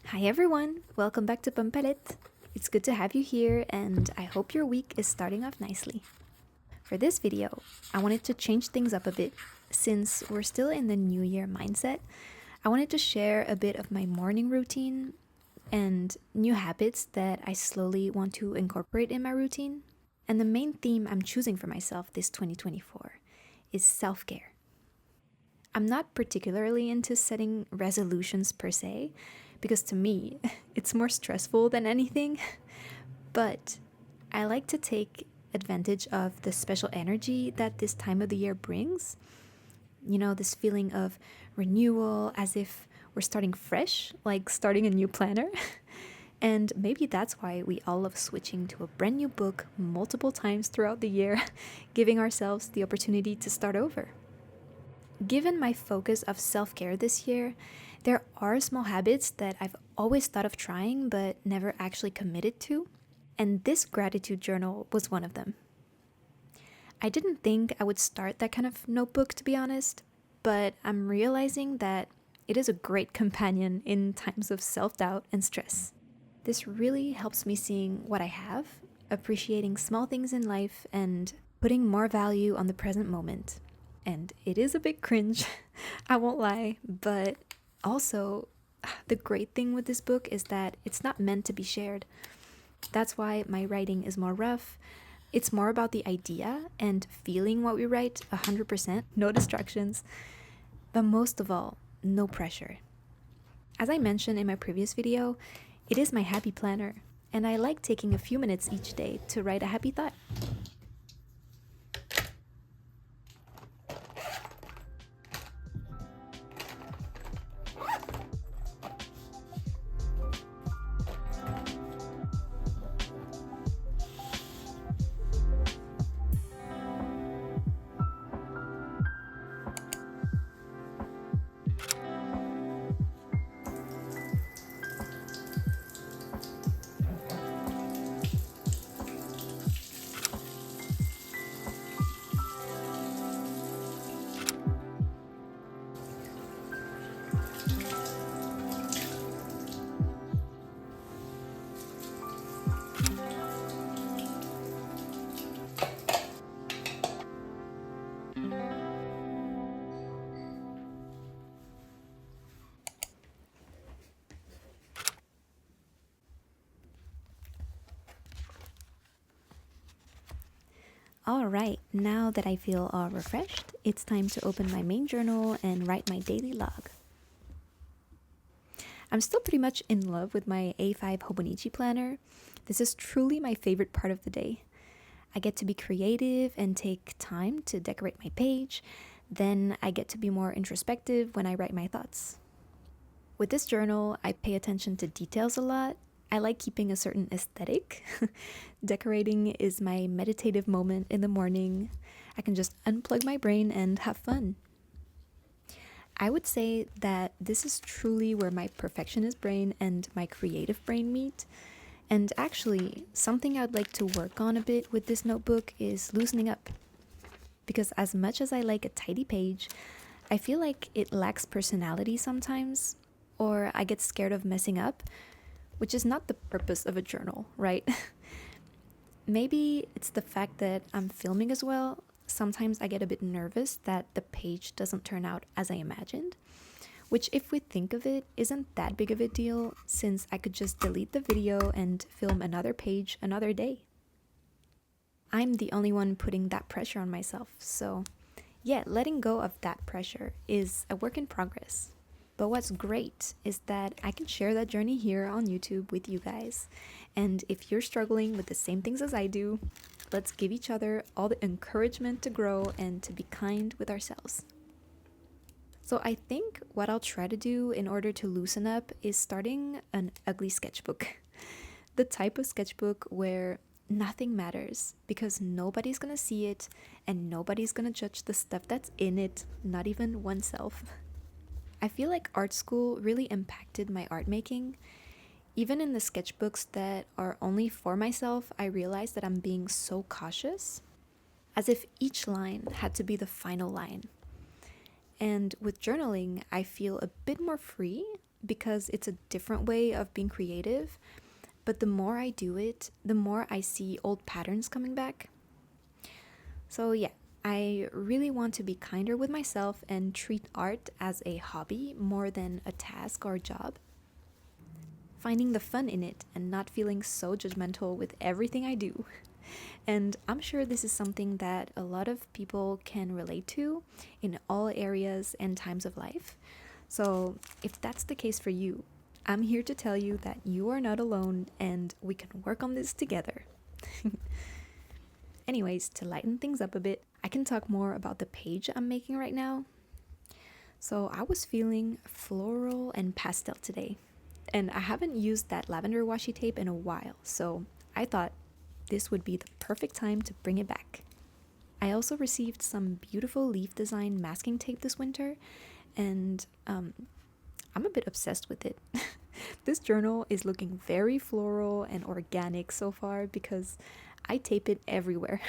Hi everyone, welcome back to Pampalet. It's good to have you here and I hope your week is starting off nicely. For this video, I wanted to change things up a bit. Since we're still in the New Year mindset, I wanted to share a bit of my morning routine and new habits that I slowly want to incorporate in my routine. And the main theme I'm choosing for myself this 2024 is self-care. I'm not particularly into setting resolutions per se, because to me, it's more stressful than anything. But I like to take advantage of the special energy that this time of the year brings. You know, this feeling of renewal, as if we're starting fresh, like starting a new planner. And maybe that's why we all love switching to a brand new book multiple times throughout the year, giving ourselves the opportunity to start over. Given my focus of self-care this year, there are small habits that I've always thought of trying but never actually committed to, and this gratitude journal was one of them. I didn't think I would start that kind of notebook, to be honest, but I'm realizing that it is a great companion in times of self-doubt and stress. This really helps me seeing what I have, appreciating small things in life, and putting more value on the present moment. And it is a bit cringe, I won't lie, but also the great thing with this book is that it's not meant to be shared. That's why my writing is more rough. It's more about the idea and feeling what we write 100%, no distractions, but most of all, no pressure. As I mentioned in my previous video, it is my happy planner, and I like taking a few minutes each day to write a happy thought. Alright, now that I feel all refreshed, it's time to open my main journal and write my daily log. I'm still pretty much in love with my A5 Hobonichi planner. This is truly my favorite part of the day. I get to be creative and take time to decorate my page. Then I get to be more introspective when I write my thoughts. With this journal, I pay attention to details a lot. I like keeping a certain aesthetic. Decorating is my meditative moment in the morning. I can just unplug my brain and have fun. I would say that this is truly where my perfectionist brain and my creative brain meet. And actually, something I'd like to work on a bit with this notebook is loosening up. Because as much as I like a tidy page, I feel like it lacks personality sometimes, or I get scared of messing up, which is not the purpose of a journal, right? Maybe it's the fact that I'm filming as well. Sometimes I get a bit nervous that the page doesn't turn out as I imagined, which if we think of it, isn't that big of a deal since I could just delete the video and film another page another day. I'm the only one putting that pressure on myself, so yeah, letting go of that pressure is a work in progress. But what's great is that I can share that journey here on YouTube with you guys. And if you're struggling with the same things as I do, let's give each other all the encouragement to grow and to be kind with ourselves. So I think what I'll try to do in order to loosen up is starting an ugly sketchbook. The type of sketchbook where nothing matters because nobody's gonna see it and nobody's gonna judge the stuff that's in it, not even oneself. I feel like art school really impacted my art making. Even in the sketchbooks that are only for myself, I realized that I'm being so cautious, as if each line had to be the final line. And with journaling, I feel a bit more free because it's a different way of being creative, but the more I do it, the more I see old patterns coming back. So, yeah, I really want to be kinder with myself and treat art as a hobby more than a task or a job. Finding the fun in it and not feeling so judgmental with everything I do. And I'm sure this is something that a lot of people can relate to in all areas and times of life. So, if that's the case for you, I'm here to tell you that you are not alone and we can work on this together. Anyways, to lighten things up a bit, I can talk more about the page I'm making right now. So, I was feeling floral and pastel today, and I haven't used that lavender washi tape in a while, so I thought this would be the perfect time to bring it back. I also received some beautiful leaf design masking tape this winter, and I'm a bit obsessed with it. This journal is looking very floral and organic so far because I tape it everywhere.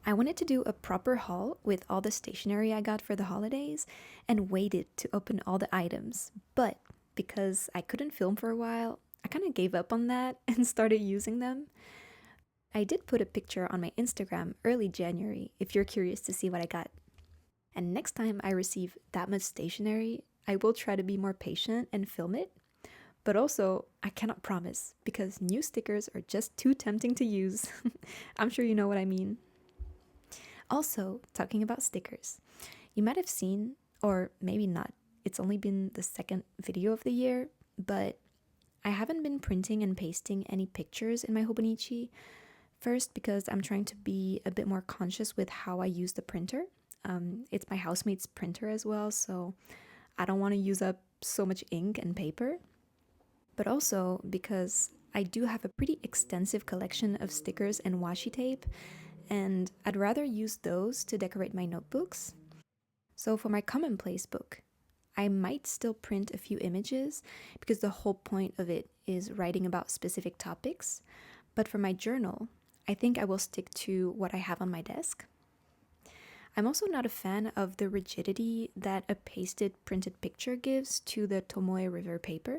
I wanted to do a proper haul with all the stationery I got for the holidays and waited to open all the items, but because I couldn't film for a while, I kind of gave up on that and started using them. I did put a picture on my Instagram early January if you're curious to see what I got. And next time I receive that much stationery, I will try to be more patient and film it. But also, I cannot promise because new stickers are just too tempting to use. I'm sure you know what I mean. Also, talking about stickers, you might have seen, or maybe not, it's only been the second video of the year, but I haven't been printing and pasting any pictures in my Hobonichi. First, because I'm trying to be a bit more conscious with how I use the printer. It's my housemate's printer as well, so I don't want to use up so much ink and paper. But also because I do have a pretty extensive collection of stickers and washi tape, and I'd rather use those to decorate my notebooks. So for my commonplace book, I might still print a few images because the whole point of it is writing about specific topics. But for my journal, I think I will stick to what I have on my desk. I'm also not a fan of the rigidity that a pasted printed picture gives to the Tomoe River paper.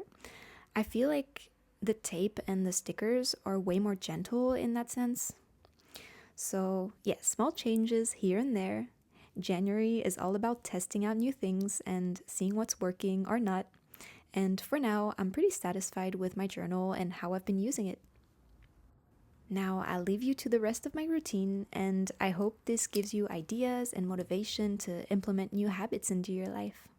I feel like the tape and the stickers are way more gentle in that sense. So, yeah, small changes here and there. January is all about testing out new things and seeing what's working or not. And for now, I'm pretty satisfied with my journal and how I've been using it. Now, I'll leave you to the rest of my routine, and I hope this gives you ideas and motivation to implement new habits into your life.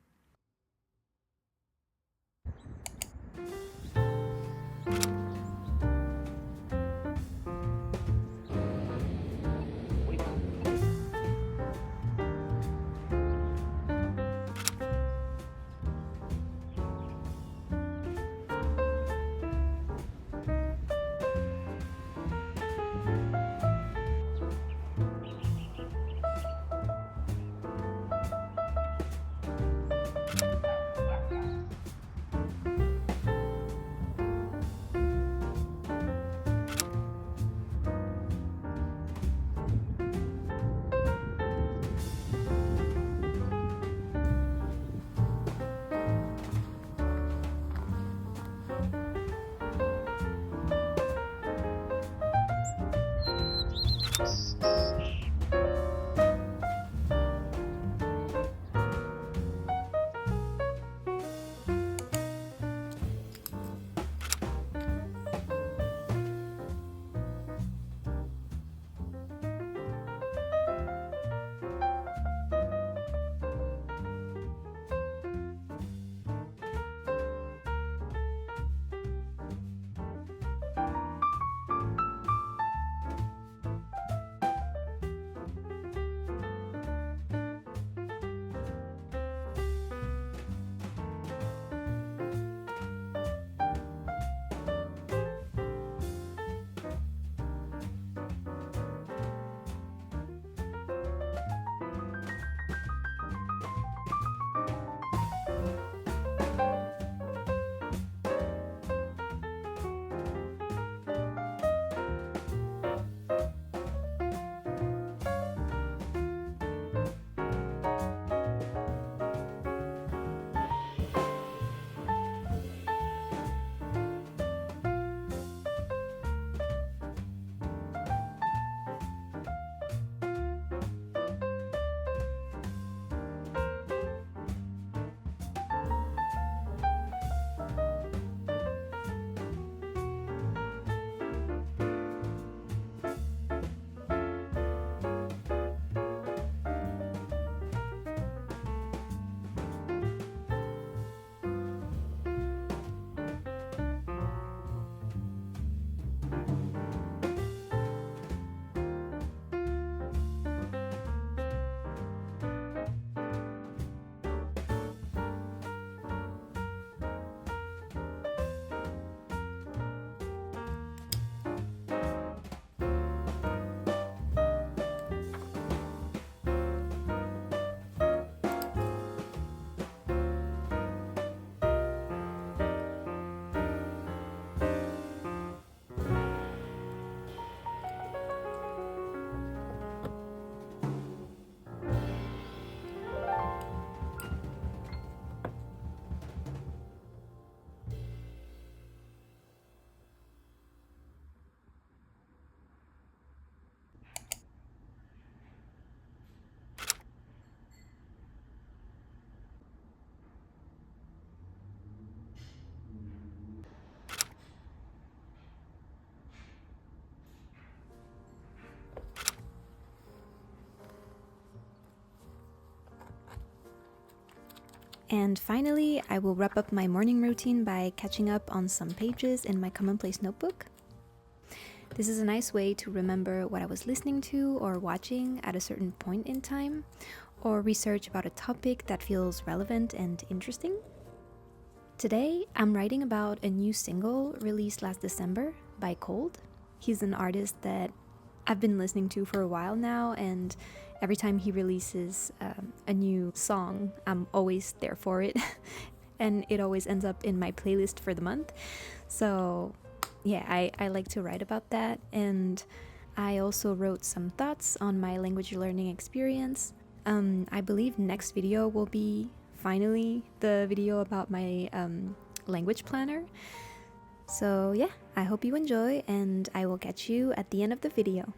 And finally, I will wrap up my morning routine by catching up on some pages in my commonplace notebook. This is a nice way to remember what I was listening to or watching at a certain point in time, or research about a topic that feels relevant and interesting. Today, I'm writing about a new single released last December by Cold. He's an artist that I've been listening to for a while now, and every time he releases a new song, I'm always there for it. And it always ends up in my playlist for the month. So yeah, I like to write about that. And I also wrote some thoughts on my language learning experience. I believe next video will be finally the video about my language planner. So yeah, I hope you enjoy, and I will catch you at the end of the video.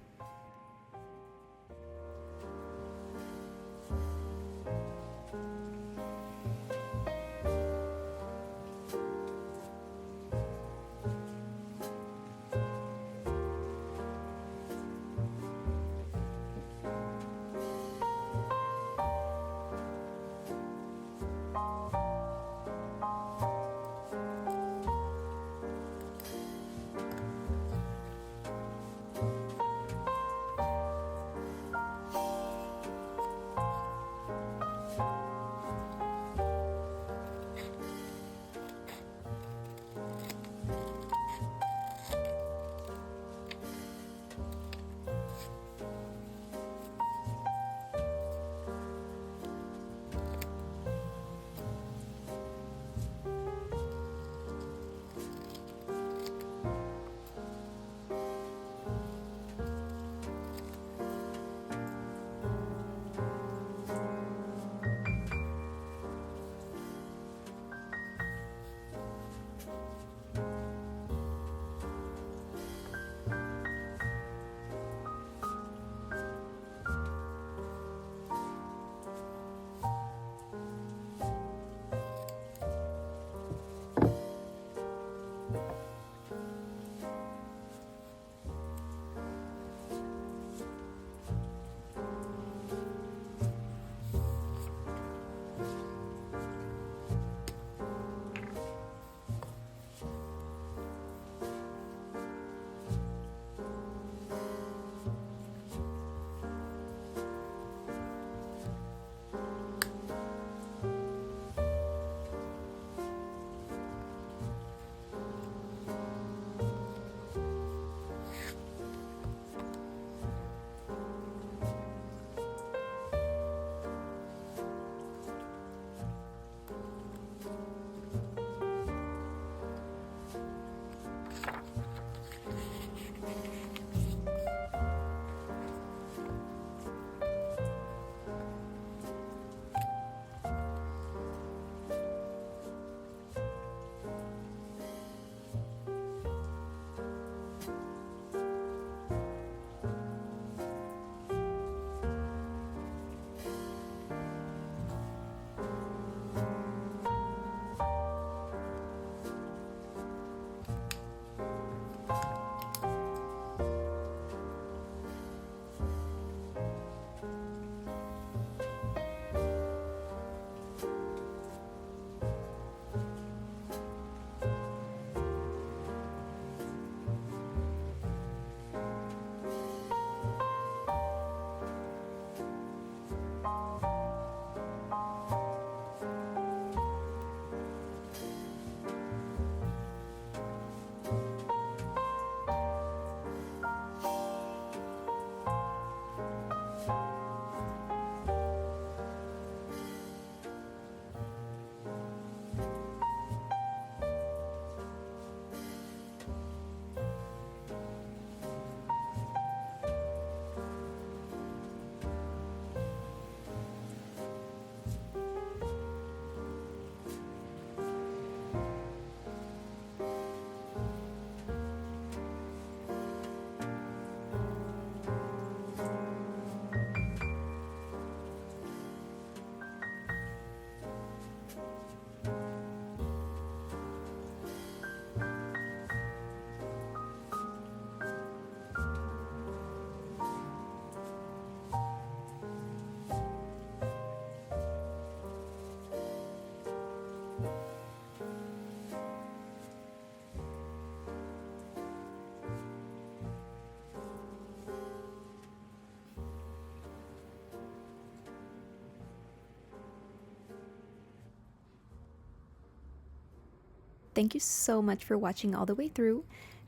thank you so much for watching all the way through.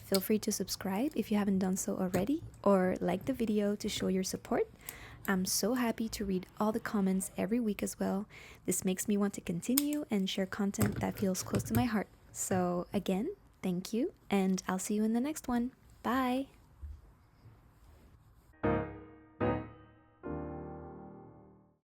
Feel free to subscribe if you haven't done so already, or like the video to show your support. I'm so happy to read all the comments every week as well. This makes me want to continue and share content that feels close to my heart. So again, thank you, and I'll see you in the next one. Bye!